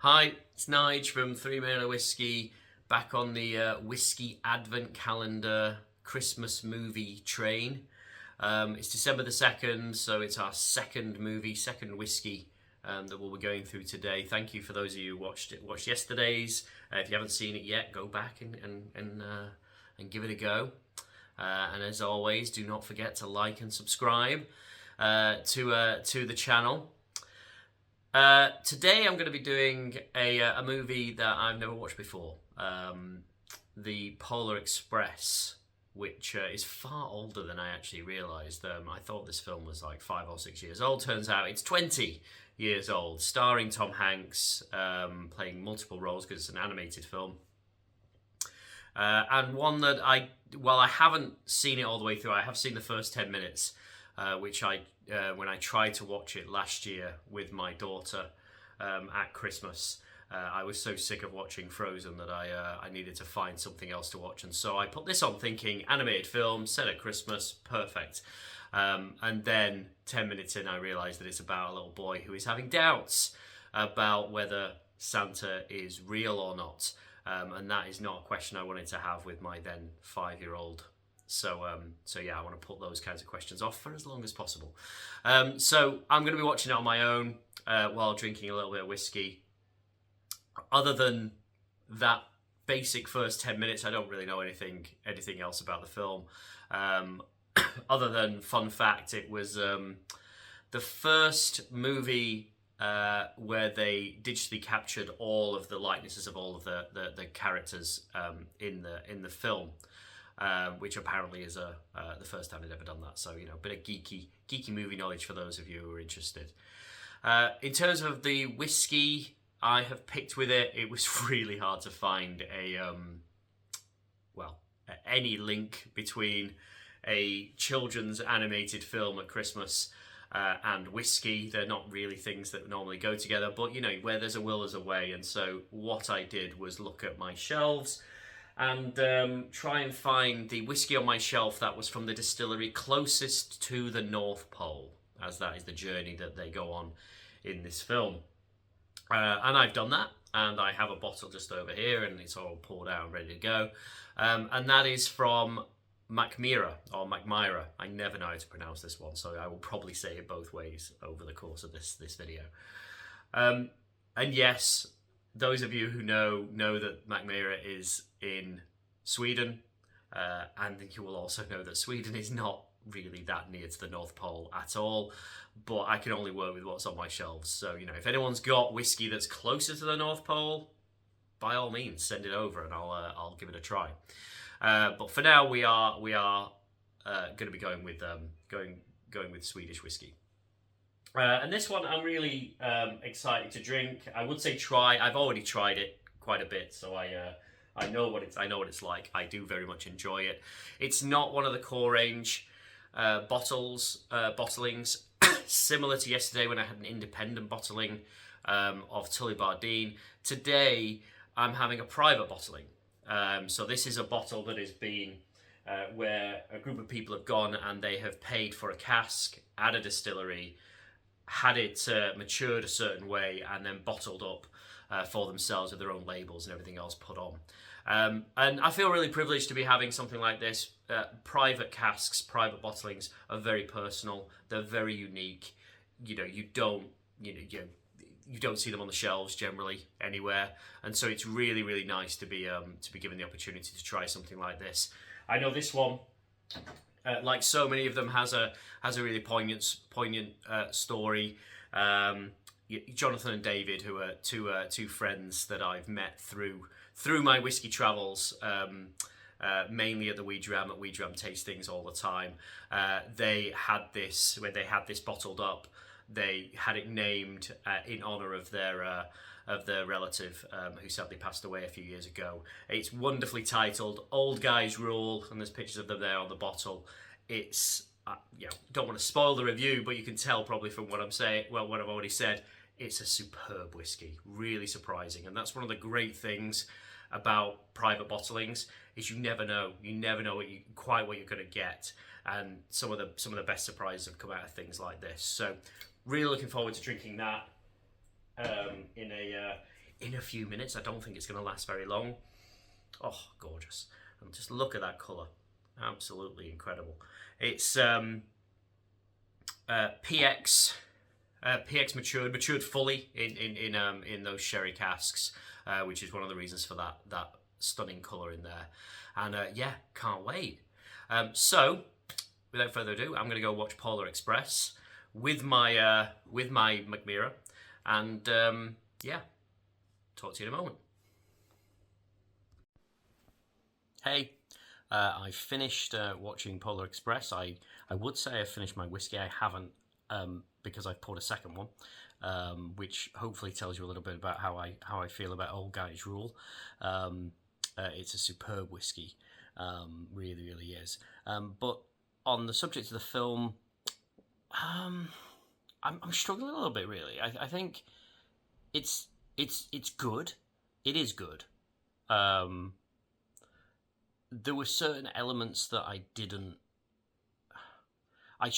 Hi, it's Nige from Mackmyra Whisky, back on the Whisky Advent Calendar Christmas movie train. It's December the 2nd, so it's our second movie, second whiskey that we'll be going through today. Thank you for those of you who watched yesterday's. If you haven't seen it yet, go back and give it a go. And as always, do not forget to like and subscribe to the channel. Today I'm going to be doing a movie that I've never watched before, The Polar Express, which is far older than I actually realised. I thought this film was like 5 or 6 years old. Turns out it's 20 years old, starring Tom Hanks, playing multiple roles because it's an animated film. And one that I haven't seen it all the way through. I have seen the first 10 minutes, which when I tried to watch it last year with my daughter at Christmas. I was so sick of watching Frozen that I needed to find something else to watch, and so I put this on thinking, animated film, set at Christmas, perfect. And then 10 minutes in I realised that it's about a little boy who is having doubts about whether Santa is real or not. And that is not a question I wanted to have with my then 5-year-old. So yeah, I want to put those kinds of questions off for as long as possible. So I'm going to be watching it on my own while drinking a little bit of whiskey. Other than that basic first 10 minutes, I don't really know anything else about the film. Other than, fun fact, it was the first movie where they digitally captured all of the likenesses of all of the characters in the film. Which apparently is the first time they'd ever done that. So, you know, a bit of geeky movie knowledge for those of you who are interested. In terms of the whiskey I have picked with it, it was really hard to find any link between a children's animated film at Christmas and whiskey. They're not really things that normally go together, but, you know, where there's a will, there's a way. And so what I did was look at my shelves and try and find the whiskey on my shelf that was from the distillery closest to the North Pole, as that is the journey that they go on in this film. And I've done that, and I have a bottle just over here, and it's all poured out and ready to go. And that is from Mackmyra, or Mackmyra. I never know how to pronounce this one, so I will probably say it both ways over the course of this video. And yes, those of you who know that Mackmyra is in Sweden, and you will also know that Sweden is not really that near to the North Pole at all, but I can only work with what's on my shelves. So, you know, if anyone's got whiskey that's closer to the North Pole, by all means send it over and I'll give it a try. But for now we are going to be going with Swedish whiskey. And this one I'm really excited to drink. I would say try. I've already tried it quite a bit, so I know what it's like. I do very much enjoy it. It's not one of the core range bottlings. Similar to yesterday when I had an independent bottling of Tullibardine. Today I'm having a private bottling. So this is a bottle that has been where a group of people have gone and they have paid for a cask at a distillery, had it matured a certain way, and then bottled up for themselves with their own labels and everything else put on. And I feel really privileged to be having something like this. Private casks, private bottlings are very personal. They're very unique. You know, you don't see them on the shelves generally anywhere, and so it's really, really nice to be given the opportunity to try something like this. I know this one, like so many of them, has a really poignant story. Jonathan and David, who are two friends that I've met through my whiskey travels, mainly at the Weedram tastings all the time. They had this when they had this bottled up. They had it named in honour of their relative who sadly passed away a few years ago. It's wonderfully titled "Old Guys Rule," and there's pictures of them there on the bottle. It's don't want to spoil the review, but you can tell probably from what I'm saying. Well, what I've already said. It's a superb whiskey, really surprising, and that's one of the great things about private bottlings is you never know quite what you're going to get, and some of the best surprises have come out of things like this. So really looking forward to drinking that in a few minutes. I don't think it's going to last very long. Oh, gorgeous. And just look at that colour. Absolutely incredible. It's PX matured fully in those sherry casks, which is one of the reasons for that stunning colour in there. And yeah, can't wait. So, without further ado, I'm going to go watch Polar Express with my Mackmyra, and yeah, talk to you in a moment. Hey, I finished watching Polar Express. I would say I finished my whiskey. I haven't, because I've poured a second one, which hopefully tells you a little bit about how I feel about Old Guy's Rule. It's a superb whiskey, really is. But on the subject of the film, I'm struggling a little bit, really. I think it's good. It is good. There were certain elements that I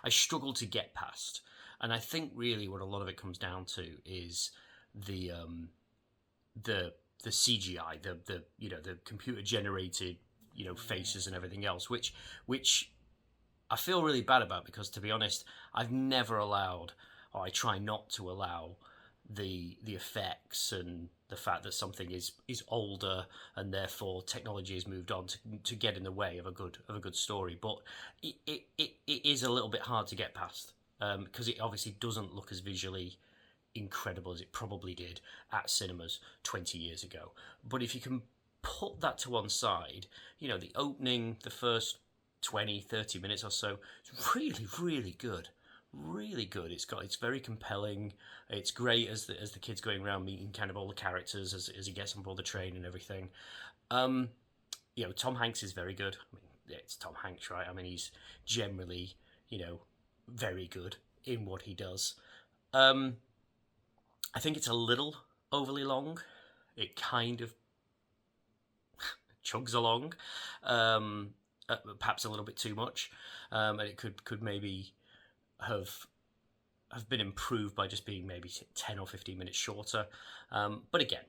struggled to get past, and I think really what a lot of it comes down to is the CGI, the computer generated faces and everything else, which I feel really bad about, because to be honest, I've never allowed, or I try not to allow, the effects and the fact that something is older and therefore technology has moved on to get in the way of a good story. But it is a little bit hard to get past, because it obviously doesn't look as visually incredible as it probably did at cinemas 20 years ago. But if you can put that to one side, the opening, the first 20-30 minutes or so, it's really good. Really good. It's very compelling. It's great as the kid's going around meeting kind of all the characters as he gets on board the train and everything. Tom Hanks is very good. I mean, it's Tom Hanks, right? I mean, he's generally, very good in what he does. I think it's a little overly long. It kind of chugs along, perhaps a little bit too much, and it could maybe have been improved by just being maybe 10 or 15 minutes shorter. But again,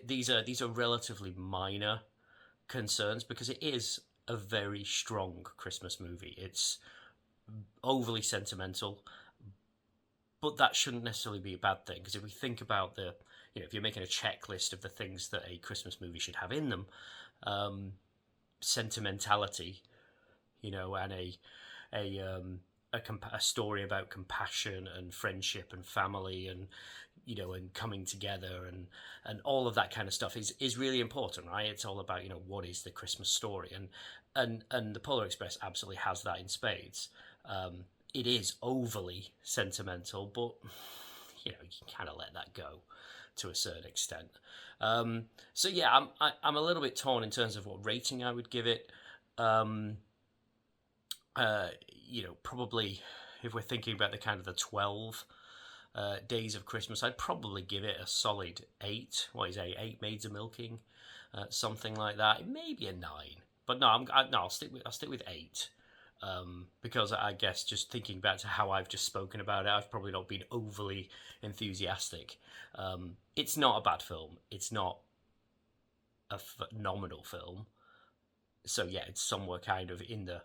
these are relatively minor concerns, because it is a very strong Christmas movie. It's overly sentimental, but that shouldn't necessarily be a bad thing, because if we think about if you're making a checklist of the things that a Christmas movie should have in them, sentimentality, and a story about compassion and friendship and family and and coming together and all of that kind of stuff is really important, right? It's all about what is the Christmas story, and the Polar Express absolutely has that in spades. It is overly sentimental, but you can kind of let that go to a certain extent. So yeah, I'm a little bit torn in terms of what rating I would give it. Probably if we're thinking about the kind of the 12 days of Christmas, I'd probably give it a solid 8. What is 8? 8 maids a milking, something like that. It may be a 9, but no, I'll stick with 8, because I guess just thinking back to how I've just spoken about it, I've probably not been overly enthusiastic. It's not a bad film. It's not a phenomenal film. So yeah, it's somewhere kind of in the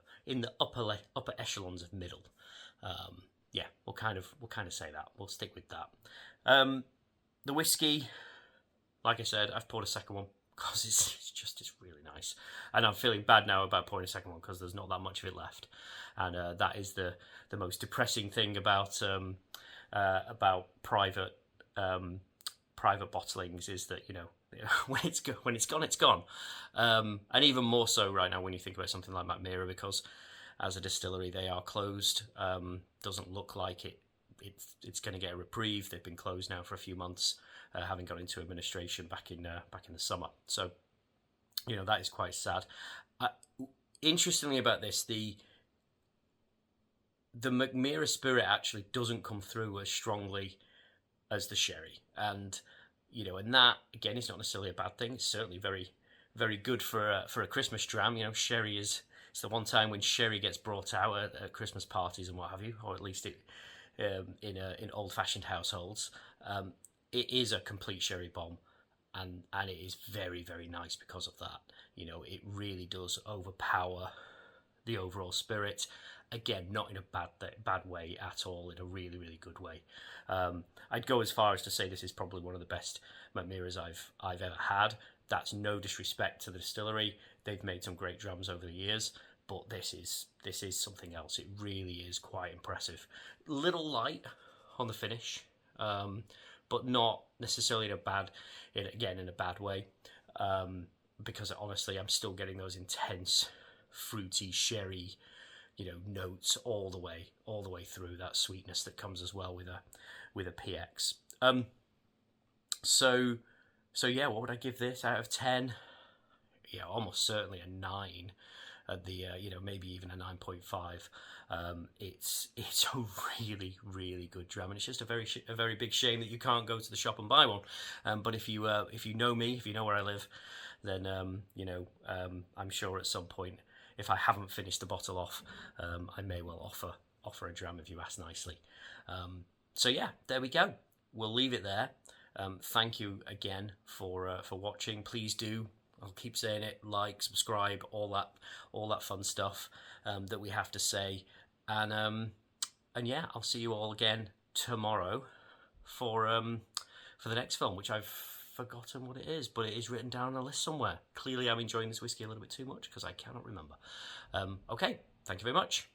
upper echelons of middle. Yeah, we'll kind of say that. We'll stick with that. The whiskey, like I said, I've poured a second one because it's really nice, and I'm feeling bad now about pouring a second one because there's not that much of it left, and that is the most depressing thing about private bottlings, is that when it's gone, it's gone. And even more so right now when you think about something like Mackmyra, because as a distillery they are closed. Doesn't look like it's going to get a reprieve. They've been closed now for a few months, having gone into administration back in the summer. So that is quite sad. Interestingly about this, the Mackmyra spirit actually doesn't come through as strongly as the sherry, and and that again is not necessarily a bad thing. It's certainly very, very good for a Christmas dram. Sherry it's the one time when sherry gets brought out at Christmas parties and what have you, or at least in old-fashioned households. it is a complete sherry bomb, and it is very, very nice because of that. You know, it really does overpower the overall spirit. Again, not in a bad way at all, in a really, really good way. I'd go as far as to say this is probably one of the best Mackmyras I've ever had. That's no disrespect to the distillery. They've made some great drams over the years, but this is something else. It really is quite impressive. Little light on the finish, but not necessarily in a bad way. Because honestly, I'm still getting those intense, fruity, sherry, notes all the way through. That sweetness that comes as well with a PX. So yeah, what would I give this out of 10? Yeah, almost certainly a 9. At the maybe even a 9.5. It's a really, really good dram, and it's just a very big shame that you can't go to the shop and buy one. But if you know me, if you know where I live, then I'm sure at some point, if I haven't finished the bottle off, I may well offer a dram if you ask nicely. So yeah, there we go. We'll leave it there. Thank you again for watching. Please do, I'll keep saying it, like, subscribe, all that fun stuff that we have to say, and yeah, I'll see you all again tomorrow for the next film, which I've forgotten what it is, but it is written down on the list somewhere. Clearly, I'm enjoying this whiskey a little bit too much because I cannot remember. Okay, thank you very much.